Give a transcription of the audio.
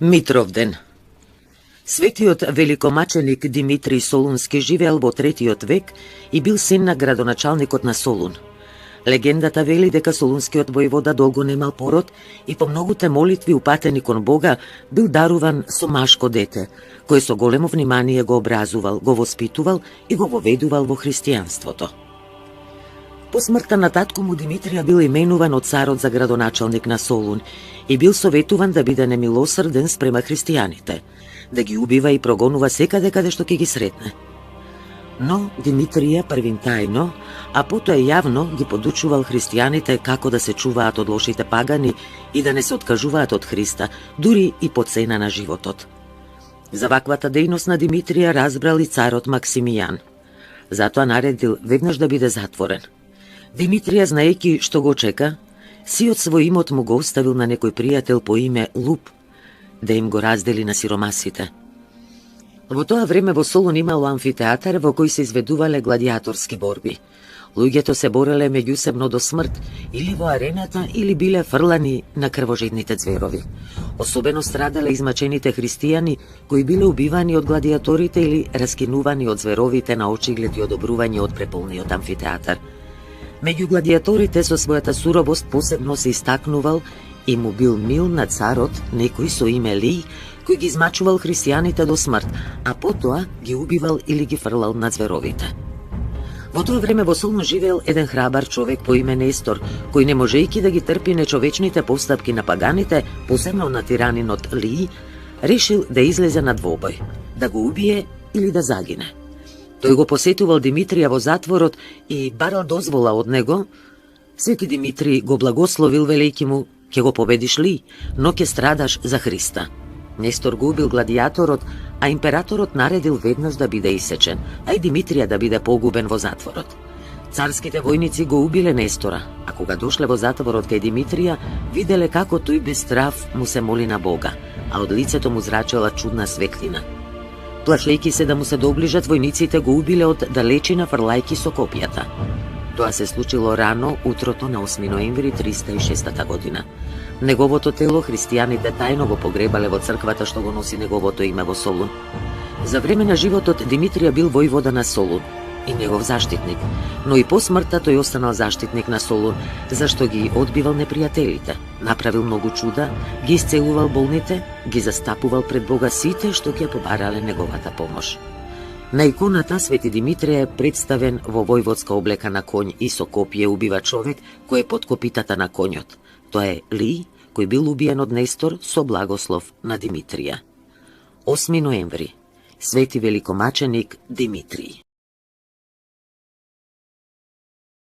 Митровден. Светиот великомаченик Димитрий Солунски живеел во 3 век и бил син на градоначалникот на Солун. Легендата вели дека солунскиот војвода долго немал пород и по многуте молитви упатени кон Бога бил даруван со машко дете, кој со големо внимание го образувал, го воспитувал и го воведувал во христијанството. По смртта на татко му Димитрија бил именуван од царот за градоначалник на Солун и бил советуван да биде немилосрден спрема христијаните, да ги убива и прогонува секаде каде што ќе ги сретне. Но Димитрија првин тајно, а потоа јавно ги подучувал христијаните како да се чуваат од лошите пагани и да не се откажуваат од Христа, дури и по цена на животот. За ваквата дејност на Димитрија разбрал и царот Максимијан. Затоа наредил веднаш да биде затворен. Димитрија, знаејќи што го чека, сиот свој имот му го оставил на некој пријател по име Луп, да им го раздели на сиромасите. Во тоа време во Солун имало амфитеатар во кој се изведувале гладиаторски борби. Луѓето се бореле меѓусебно до смрт, или во арената, или биле фрлани на крвожедните зверови. Особено страдале измачените христијани, кои биле убивани од гладиаторите или раскинувани од зверовите на очиглед и одобрување од преполниот амфитеатар. Меѓу гладиаторите со својата суровост посебно се истакнувал и му бил мил на царот некој со име Лий, кој ги измачувал христијаните до смрт, а потоа ги убивал или ги фрлал на зверовите. Во тоа време во Солун живеел еден храбар човек по име Нестор, кој не можејќи да ги трпи нечовечните постапки на паганите, посебно на тиранинот Лий, решил да излезе на двобој, да го убие или да загине. Тој го посетувал Димитрија во затворот и барал дозвола од него. Свети Димитрий го благословил, велејќи му: ќе го победиш Лий, но ќе страдаш за Христа. Нестор го убил гладиаторот, а императорот наредил веднаш да биде исечен, а и Димитрија да биде погубен во затворот. Царските војници го убиле Нестора, а кога дошле во затворот кај Димитрија, виделе како тој без страв му се моли на Бога, а од лицето му зрачела чудна светлина. Плашејќи се да му се доближат, војниците го убиле од далечина, фрлајќи со копијата. Тоа се случило рано утрото на 8 ноември 306 година. Неговото тело христијаните тајно го погребале во црквата што го носи неговото име во Солун. За време на животот Димитрија бил војвода на Солун и негов заштитник, но и по смртта тој останал заштитник на Солун, зашто ги одбивал непријателите, направил многу чуда, ги исцелувал болните, ги застапувал пред Бога сите што ќе побарале неговата помош. На иконата Свети Димитрија е представен во војводска облека на конј и со копие убива човек кој е под копитата на конјот. Тоа е Лий, кој бил убиен од Нестор со благослов на Димитрија. 8 ноември. Свети великомаченик Димитрий.